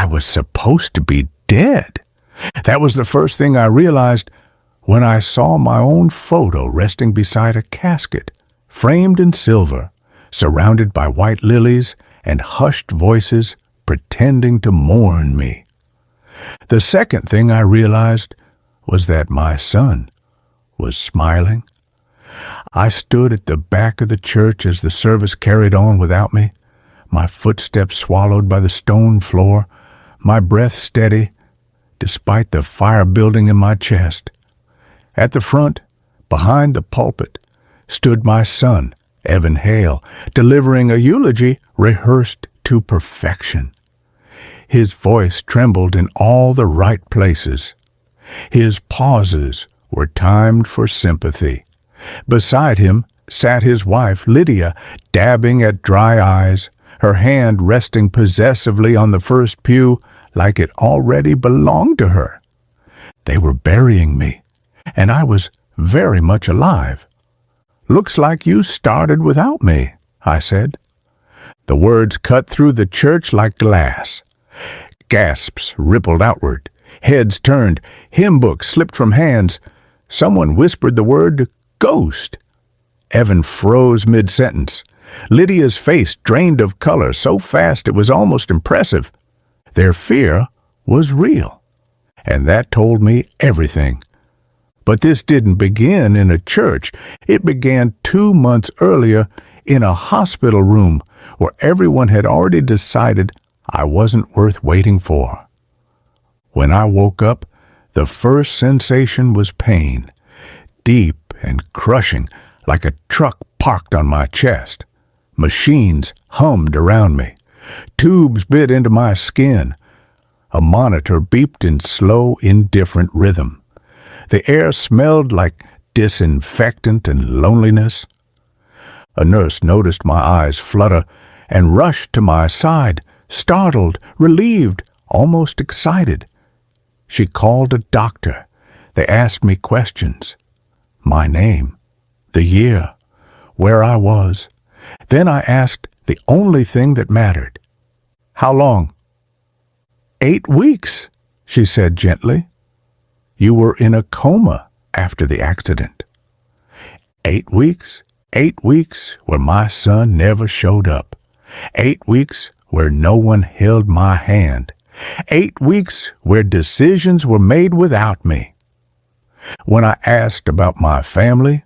was supposed to be dead. That was the first thing I realized when I saw my own photo resting beside a casket, framed in silver, surrounded by white lilies and hushed voices pretending to mourn me. The second thing I realized was that my son was smiling. I stood at the back of the church as the service carried on without me, my footsteps swallowed by the stone floor, my breath steady, despite the fire building in my chest. At the front, behind the pulpit, stood my son, Evan Hale, delivering a eulogy rehearsed to perfection. His voice trembled in all the right places. His pauses were timed for sympathy. Beside him sat his wife, Lydia, dabbing at dry eyes, her hand resting possessively on the first pew like it already belonged to her. They were burying me, and I was very much alive. "Looks like you started without me," I said. The words cut through the church like glass. Gasps rippled outward. Heads turned. Hymn books slipped from hands. Someone whispered the word ghost. Evan froze mid-sentence. Lydia's face drained of color so fast it was almost impressive. Their fear was real, and that told me everything. But this didn't begin in a church. It began 2 months earlier in a hospital room where everyone had already decided I wasn't worth waiting for. When I woke up, the first sensation was pain, deep and crushing, like a truck parked on my chest. Machines hummed around me. Tubes bit into my skin. A monitor beeped in slow, indifferent rhythm. The air smelled like disinfectant and loneliness. A nurse noticed my eyes flutter and rushed to my side, startled, relieved, almost excited. She called a doctor. They asked me questions. My name, the year, where I was. Then I asked the only thing that mattered. "How long?" "8 weeks," she said gently. "You were in a coma after the accident." 8 weeks, 8 weeks where my son never showed up. 8 weeks where no one held my hand. 8 weeks where decisions were made without me. When I asked about my family,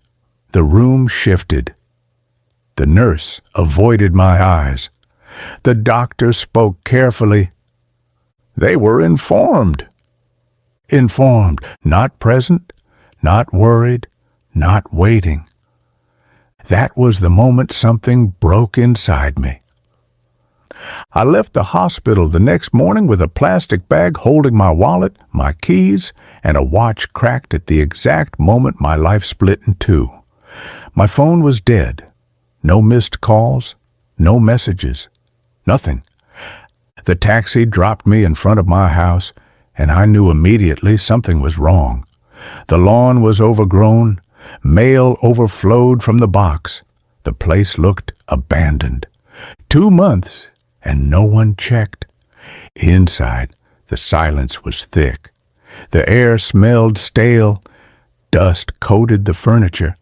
the room shifted. The nurse avoided my eyes. The doctor spoke carefully. They were informed. Informed, not present, not worried, not waiting. That was the moment something broke inside me. I left the hospital the next morning with a plastic bag holding my wallet, my keys, and a watch cracked at the exact moment my life split in two. My phone was dead. No missed calls, no messages, nothing. The taxi dropped me in front of my house, and I knew immediately something was wrong. The lawn was overgrown. Mail overflowed from the box. The place looked abandoned. 2 months, and no one checked. Inside, the silence was thick. The air smelled stale. Dust coated the furniture.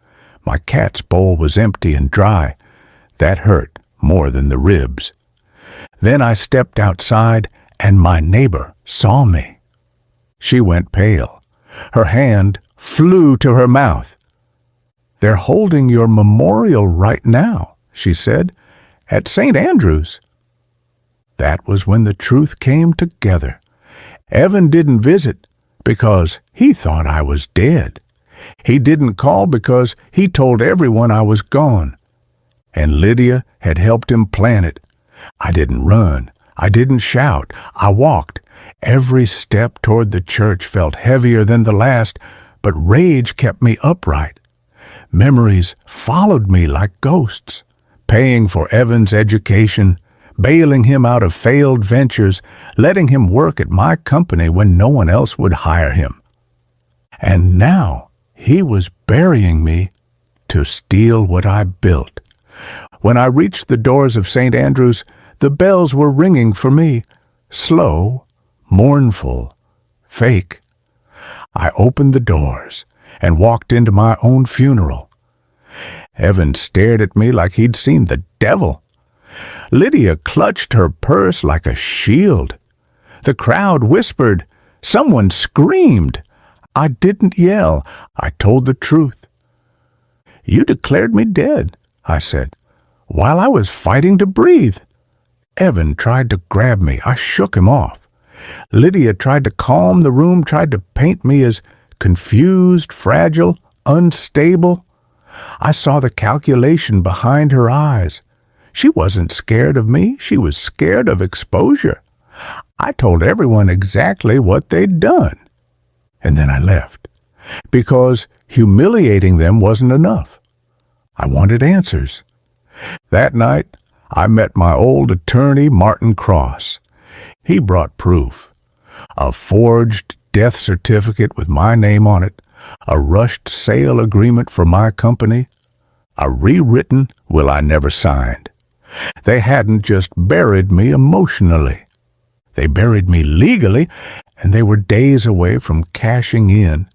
My cat's bowl was empty and dry. That hurt more than the ribs. Then I stepped outside, and my neighbor saw me. She went pale. Her hand flew to her mouth. "They're holding your memorial right now," she said, "at St. Andrew's." That was when the truth came together. Evan didn't visit because he thought I was dead. He didn't call because he told everyone I was gone. And Lydia had helped him plan it. I didn't run. I didn't shout. I walked. Every step toward the church felt heavier than the last, but rage kept me upright. Memories followed me like ghosts, paying for Evan's education, bailing him out of failed ventures, letting him work at my company when no one else would hire him. And now he was burying me to steal what I built. When I reached the doors of St. Andrew's, the bells were ringing for me, slow, mournful, fake. I opened the doors and walked into my own funeral. Evan stared at me like he'd seen the devil. Lydia clutched her purse like a shield. The crowd whispered. Someone screamed. I didn't yell. I told the truth. You declared me dead, I said, while I was fighting to breathe. Evan tried to grab me. I shook him off. Lydia tried to calm the room, tried to paint me as confused, fragile, unstable. I saw the calculation behind her eyes. She wasn't scared of me. She was scared of exposure. I told everyone exactly what they'd done. And then I left, because humiliating them wasn't enough. I wanted answers. That night, I met my old attorney, Martin Cross. He brought proof. A forged death certificate with my name on it, a rushed sale agreement for my company, a rewritten will I never signed. They hadn't just buried me emotionally. They buried me legally, and they were days away from cashing in.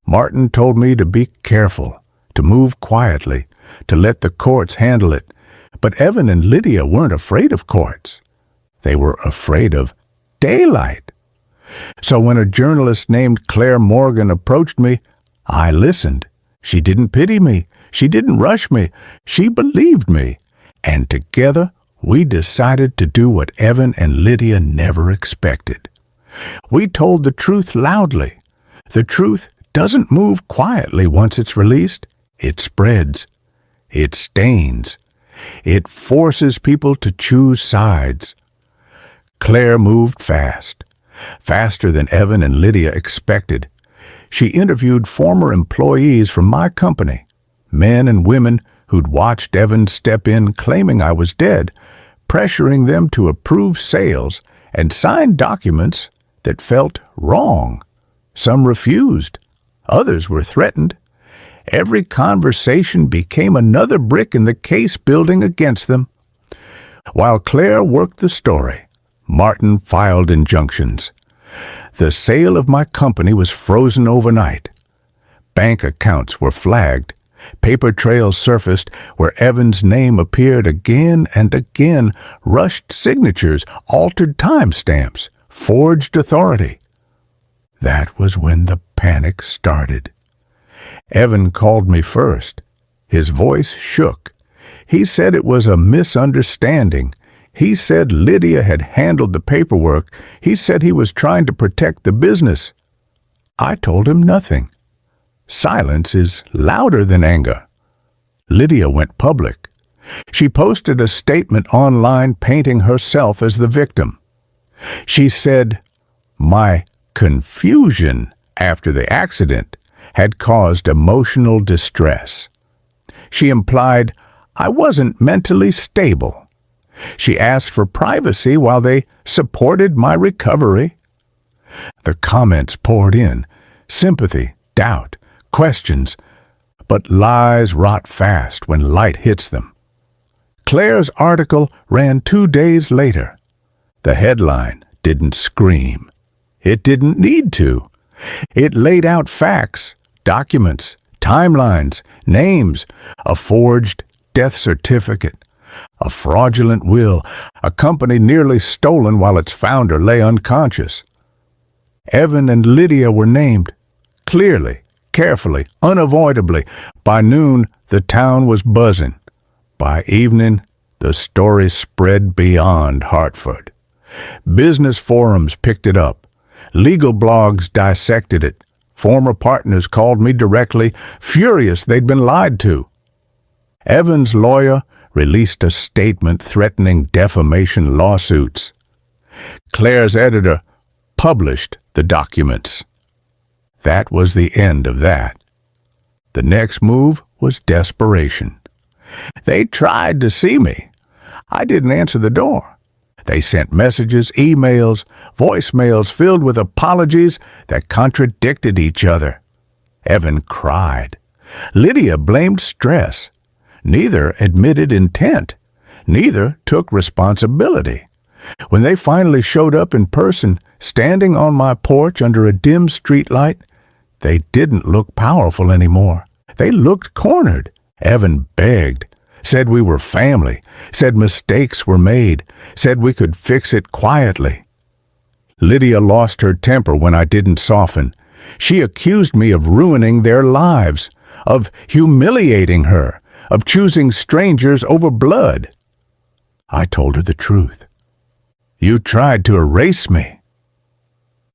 Martin told me to be careful, to move quietly, to let the courts handle it. But Evan and Lydia weren't afraid of courts. They were afraid of daylight. So when a journalist named Claire Morgan approached me, I listened. She didn't pity me. She didn't rush me. She believed me. And together, we decided to do what Evan and Lydia never expected. We told the truth loudly. The truth doesn't move quietly once it's released. It spreads. It stains. It forces people to choose sides. Claire moved fast, faster than Evan and Lydia expected. She interviewed former employees from my company, men and women who'd watched Evan step in claiming I was dead, pressuring them to approve sales and sign documents that felt wrong. Some refused. Others were threatened. Every conversation became another brick in the case building against them. While Claire worked the story, Martin filed injunctions. The sale of my company was frozen overnight. Bank accounts were flagged. Paper trails surfaced where Evan's name appeared again and again, rushed signatures, altered timestamps, forged authority. That was when the panic started. Evan called me first. His voice shook. He said it was a misunderstanding. He said Lydia had handled the paperwork. He said he was trying to protect the business. I told him nothing. Silence is louder than anger. Lydia went public. She posted a statement online painting herself as the victim. She said, "My confusion after the accident had caused emotional distress." She implied I wasn't mentally stable. She asked for privacy while they supported my recovery. The comments poured in, sympathy, doubt, questions, but lies rot fast when light hits them. Claire's article ran 2 days later. The headline didn't scream. It didn't need to. It laid out facts, documents, timelines, names, a forged death certificate, a fraudulent will, a company nearly stolen while its founder lay unconscious. Evan and Lydia were named, clearly, carefully, unavoidably. By noon, the town was buzzing. By evening, the story spread beyond Hartford. Business forums picked it up. Legal blogs dissected it. Former partners called me directly, furious they'd been lied to. Evan's lawyer released a statement threatening defamation lawsuits. Claire's editor published the documents. That was the end of that. The next move was desperation. They tried to see me. I didn't answer the door. They sent messages, emails, voicemails filled with apologies that contradicted each other. Evan cried. Lydia blamed stress. Neither admitted intent. Neither took responsibility. When they finally showed up in person, standing on my porch under a dim streetlight, they didn't look powerful anymore. They looked cornered. Evan begged, said we were family, said mistakes were made, said we could fix it quietly. Lydia lost her temper when I didn't soften. She accused me of ruining their lives, of humiliating her, of choosing strangers over blood. I told her the truth. You tried to erase me.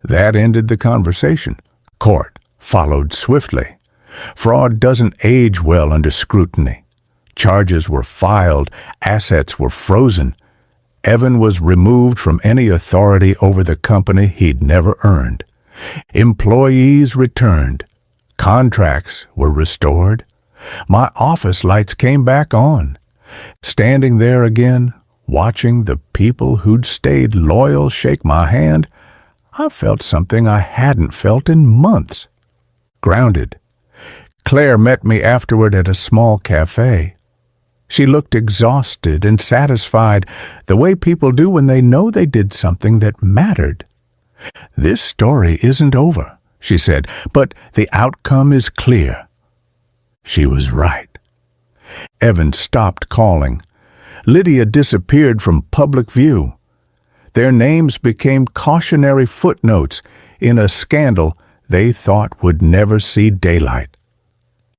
That ended the conversation. Court followed swiftly. Fraud doesn't age well under scrutiny. Charges were filed, assets were frozen. Evan was removed from any authority over the company he'd never earned. Employees returned. Contracts were restored. My office lights came back on. Standing there again, watching the people who'd stayed loyal shake my hand, I felt something I hadn't felt in months. Grounded. Claire met me afterward at a small cafe. She looked exhausted and satisfied, the way people do when they know they did something that mattered. This story isn't over, she said, but the outcome is clear. She was right. Evan stopped calling. Lydia disappeared from public view. Their names became cautionary footnotes in a scandal they thought would never see daylight.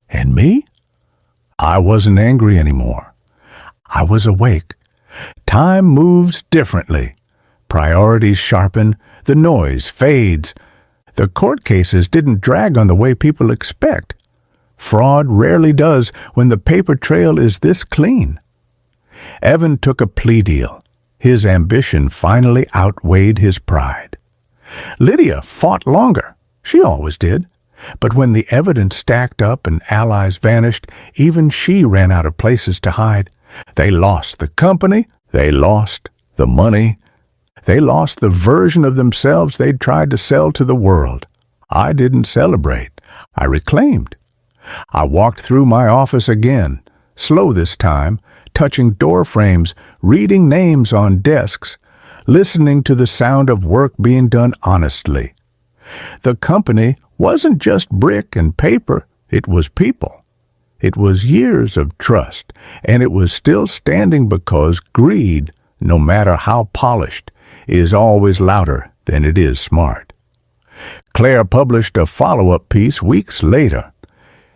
And me? I wasn't angry anymore. I was awake. Time moves differently. Priorities sharpen, the noise fades. The court cases didn't drag on the way people expect. Fraud rarely does when the paper trail is this clean. Evan took a plea deal. His ambition finally outweighed his pride. Lydia fought longer. She always did. But when the evidence stacked up and allies vanished, even she ran out of places to hide. They lost the company. They lost the money. They lost the version of themselves they'd tried to sell to the world. I didn't celebrate. I reclaimed. I walked through my office again, slow this time, touching door frames, reading names on desks, listening to the sound of work being done honestly. The company wasn't just brick and paper, it was people. It was years of trust, and it was still standing because greed, no matter how polished, is always louder than it is smart. Claire published a follow-up piece weeks later.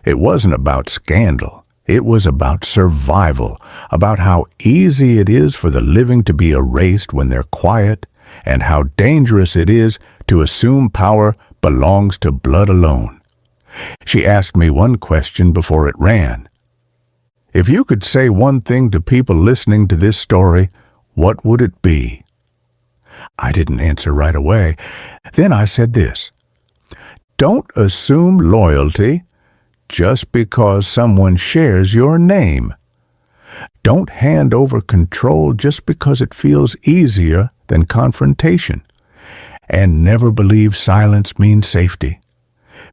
It wasn't about scandal. It was about survival, about how easy it is for the living to be erased when they're quiet, and how dangerous it is to assume power belongs to blood alone. She asked me one question before it ran. If you could say one thing to people listening to this story, what would it be? I didn't answer right away. Then I said this. Don't assume loyalty just because someone shares your name. Don't hand over control just because it feels easier than confrontation. And never believe silence means safety.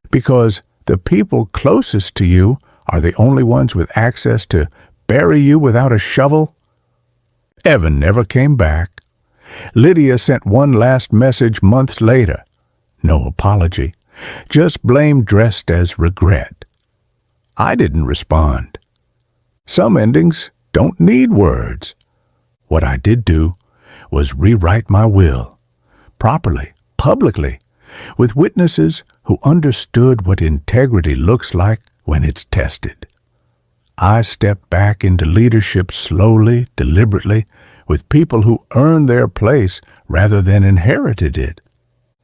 Because the people closest to you are the only ones with access to bury you without a shovel. Evan never came back. Lydia sent one last message months later. No apology. Just blame dressed as regret. I didn't respond. Some endings don't need words. What I did do was rewrite my will, properly, publicly, with witnesses who understood what integrity looks like when it's tested. I stepped back into leadership slowly, deliberately, with people who earned their place rather than inherited it.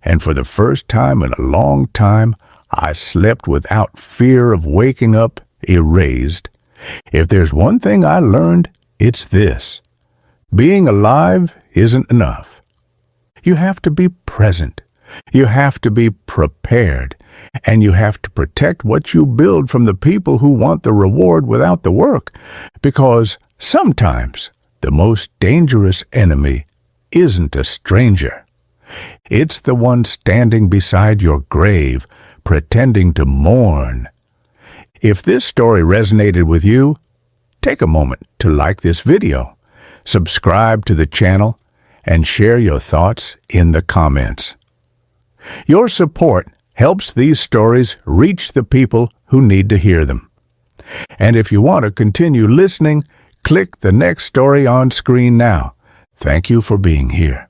And for the first time in a long time, I slept without fear of waking up erased. If there's one thing I learned, it's this. Being alive isn't enough. You have to be present. You have to be prepared. And you have to protect what you build from the people who want the reward without the work. Because sometimes the most dangerous enemy isn't a stranger. It's the one standing beside your grave, pretending to mourn. If this story resonated with you, take a moment to like this video, subscribe to the channel, and share your thoughts in the comments. Your support helps these stories reach the people who need to hear them. And if you want to continue listening, click the next story on screen now. Thank you for being here.